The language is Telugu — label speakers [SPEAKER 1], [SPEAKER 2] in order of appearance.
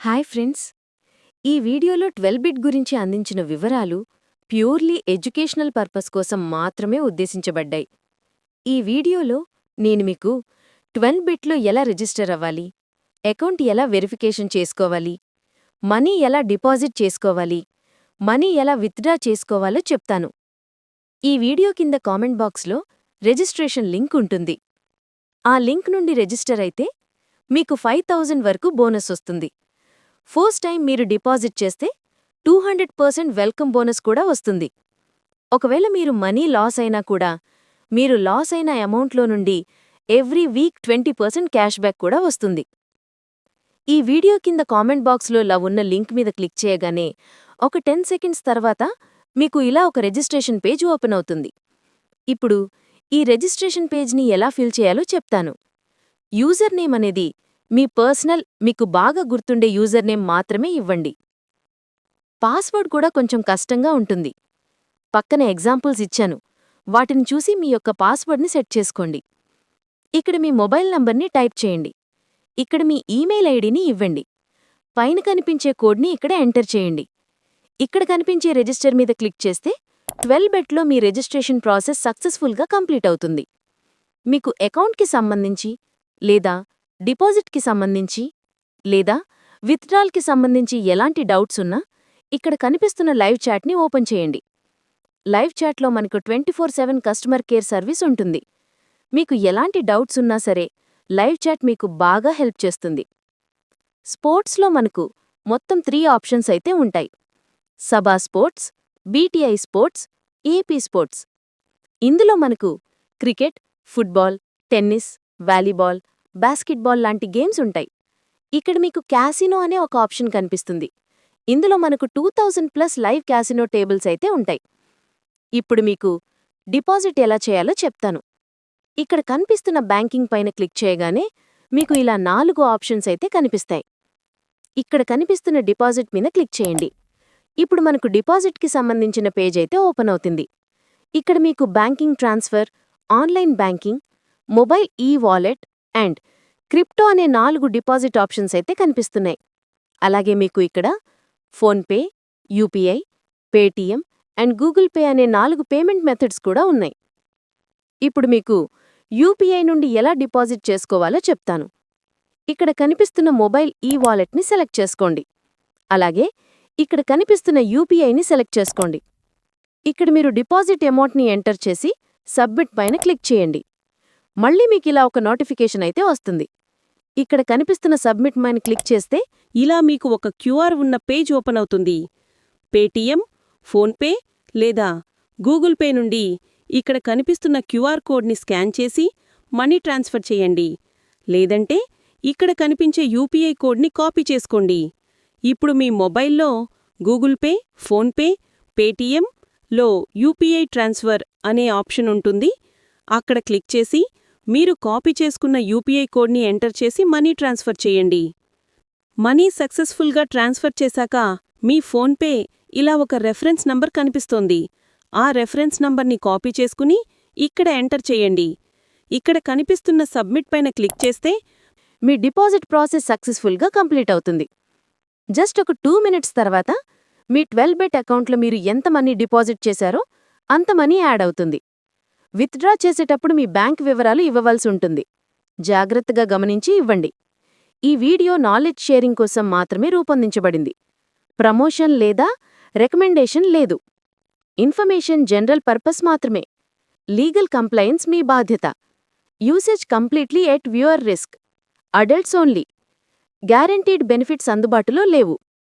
[SPEAKER 1] హాయ్ ఫ్రెండ్స్, ఈ వీడియోలో 12 బిట్ గురించి అందించిన వివరాలు ప్యూర్లీ ఎడ్యుకేషనల్ పర్పస్ కోసం మాత్రమే ఉద్దేశించబడ్డాయి. ఈ వీడియోలో నేను మీకు 12 బిట్లో ఎలా రిజిస్టర్ అవ్వాలి, అకౌంట్ ఎలా వెరిఫికేషన్ చేసుకోవాలి, మనీ ఎలా డిపాజిట్ చేసుకోవాలి, మనీ ఎలా విత్డ్రా చేసుకోవాలో చెప్తాను. ఈ వీడియో కింద కామెంట్ బాక్స్లో రిజిస్ట్రేషన్ లింక్ ఉంటుంది. ఆ లింక్ నుండి రిజిస్టర్ అయితే మీకు 5000 వరకు బోనస్ వస్తుంది. ఫస్ట్ టైం మీరు డిపాజిట్ చేస్తే 200% వెల్కమ్ బోనస్ కూడా వస్తుంది. ఒకవేళ మీరు మనీ లాస్ అయినా కూడా మీరు లాస్ అయిన అమౌంట్లో నుండి ఎవ్రీ వీక్ 20% క్యాష్ బ్యాక్ కూడా వస్తుంది. ఈ వీడియో కింద కామెంట్ బాక్స్లో ఉన్న లింక్ మీద క్లిక్ చేయగానే ఒక 10 సెకండ్స్ తర్వాత మీకు ఇలా ఒక రిజిస్ట్రేషన్ పేజ్ ఓపెన్ అవుతుంది. ఇప్పుడు ఈ రిజిస్ట్రేషన్ పేజ్ని ఎలా ఫిల్ చేయాలో చెప్తాను. యూజర్ నేమ్ అనేది మీ పర్సనల్, మీకు బాగా గుర్తుండే యూజర్ నేమ్ మాత్రమే ఇవ్వండి. పాస్వర్డ్ కూడా కొంచెం కష్టంగా ఉంటుంది. పక్కన ఎగ్జాంపుల్స్ ఇచ్చాను, వాటిని చూసి మీ యొక్క పాస్వర్డ్ని సెట్ చేసుకోండి. ఇక్కడ మీ మొబైల్ నంబర్ని టైప్ చేయండి. ఇక్కడ మీ ఈమెయిల్ ఐడిని ఇవ్వండి. పైన కనిపించే కోడ్ని ఇక్కడ ఎంటర్ చేయండి. ఇక్కడ కనిపించే రిజిస్టర్ మీద క్లిక్ చేస్తే 12 బిట్లో మీ రిజిస్ట్రేషన్ ప్రాసెస్ సక్సెస్ఫుల్గా కంప్లీట్ అవుతుంది. మీకు అకౌంట్కి సంబంధించి లేదా డిపాజిట్కి సంబంధించి లేదా విత్డ్రాల్కి సంబంధించి ఎలాంటి డౌట్స్ ఉన్నా ఇక్కడ కనిపిస్తున్న లైవ్ చాట్ని ఓపెన్ చేయండి. లైవ్ చాట్లో మనకు 24/7 కస్టమర్ కేర్ సర్వీస్ ఉంటుంది. మీకు ఎలాంటి డౌట్స్ ఉన్నా సరే లైవ్ చాట్ మీకు బాగా హెల్ప్ చేస్తుంది. స్పోర్ట్స్లో మనకు మొత్తం 3 ఆప్షన్స్ అయితే ఉంటాయి: సబా sports, BTI sports, AP sports. ఇందులో మనకు cricket, football, tennis, volleyball, basketball లాంటి గేమ్స్ ఉంటాయి. ఇక్కడ మీకు క్యాసినో అనే ఒక ఆప్షన్ కనిపిస్తుంది. ఇందులో మనకు 2000+ లైవ్ క్యాసినో టేబుల్స్ అయితే ఉంటాయి. ఇప్పుడు మీకు డిపాజిట్ ఎలా చేయాలో చెప్తాను. ఇక్కడ కనిపిస్తున్న బ్యాంకింగ్ పైన క్లిక్ చేయగానే మీకు ఇలా 4 ఆప్షన్స్ అయితే కనిపిస్తాయి. ఇక్కడ కనిపిస్తున్న డిపాజిట్ మీద క్లిక్ చేయండి. ఇప్పుడు మనకు డిపాజిట్కి సంబంధించిన పేజ్ అయితే ఓపెన్ అవుతుంది. ఇక్కడ మీకు banking transfer, online banking, mobile wallet and crypto అనే 4 డిపాజిట్ ఆప్షన్స్ అయితే కనిపిస్తున్నాయి. అలాగే మీకు ఇక్కడ PhonePe, UPI, Paytm and Google pay అనే 4 పేమెంట్ మెథడ్స్ కూడా ఉన్నాయి. ఇప్పుడు మీకు యూపీఐ నుండి ఎలా డిపాజిట్ చేసుకోవాలో చెప్తాను. ఇక్కడ కనిపిస్తున్న మొబైల్ వాలెట్ని సెలెక్ట్ చేసుకోండి. అలాగే ఇక్కడ కనిపిస్తున్న యూపీఐని సెలెక్ట్ చేసుకోండి. ఇక్కడ మీరు డిపాజిట్ అమౌంట్ని ఎంటర్ చేసి సబ్మిట్ పైన క్లిక్ చేయండి. మళ్ళీ మీకిలా ఒక నోటిఫికేషన్ అయితే వస్తుంది. ఇక్కడ కనిపిస్తున్న సబ్మిట్ పైన క్లిక్ చేస్తే
[SPEAKER 2] ఇలా మీకు ఒక క్యూఆర్ ఉన్న పేజ్ ఓపెన్ అవుతుంది. పేటీఎం, ఫోన్పే లేదా గూగుల్ పే నుండి ఇక్కడ కనిపిస్తున్న క్యూఆర్ కోడ్ని స్కాన్ చేసి మనీ ట్రాన్స్ఫర్ చేయండి. లేదంటే ఇక్కడ కనిపించే యూపీఐ కోడ్ని కాపీ చేసుకోండి. ఇప్పుడు మీ మొబైల్లో గూగుల్ పే, ఫోన్పే, పేటీఎంలో యూపీఐ ట్రాన్స్ఫర్ అనే ఆప్షన్ ఉంటుంది. అక్కడ క్లిక్ చేసి మీరు కాపీ చేసుకున్న యూపీఐ కోడ్ని ఎంటర్ చేసి మనీ ట్రాన్స్ఫర్ చేయండి. మనీ సక్సెస్ఫుల్గా ట్రాన్స్ఫర్ చేశాక మీ ఫోన్పే ఇలా ఒక రెఫరెన్స్ నంబర్ కనిపిస్తోంది. ఆ రెఫరెన్స్ నంబర్ని కాపీ చేసుకుని ఇక్కడ ఎంటర్ చేయండి. ఇక్కడ కనిపిస్తున్న సబ్మిట్ పైన క్లిక్ చేస్తే
[SPEAKER 1] మీ డిపాజిట్ ప్రాసెస్ సక్సెస్ఫుల్గా కంప్లీట్ అవుతుంది. జస్ట్ ఒక 2 మినిట్స్ తర్వాత మీ 12 బిట్ అకౌంట్లో మీరు ఎంత మనీ డిపాజిట్ చేశారో అంత మనీ యాడ్ అవుతుంది. విత్డ్రా చేసేటప్పుడు మీ బ్యాంక్ వివరాలు ఇవ్వవలసి ఉంటుంది. జాగ్రత్తగా గమనించి ఇవ్వండి. ఈ వీడియో నాలెడ్జ్ షేరింగ్ కోసం మాత్రమే రూపొందించబడింది. ప్రమోషన్ లేదా రికమెండేషన్ లేదు. ఇన్ఫర్మేషన్ జనరల్ పర్పస్ మాత్రమే. లీగల్ కంప్లైన్స్ మీ బాధ్యత. Usage completely at viewer risk. Adults only. Guaranteed benefits అందుబాటులో లేవు.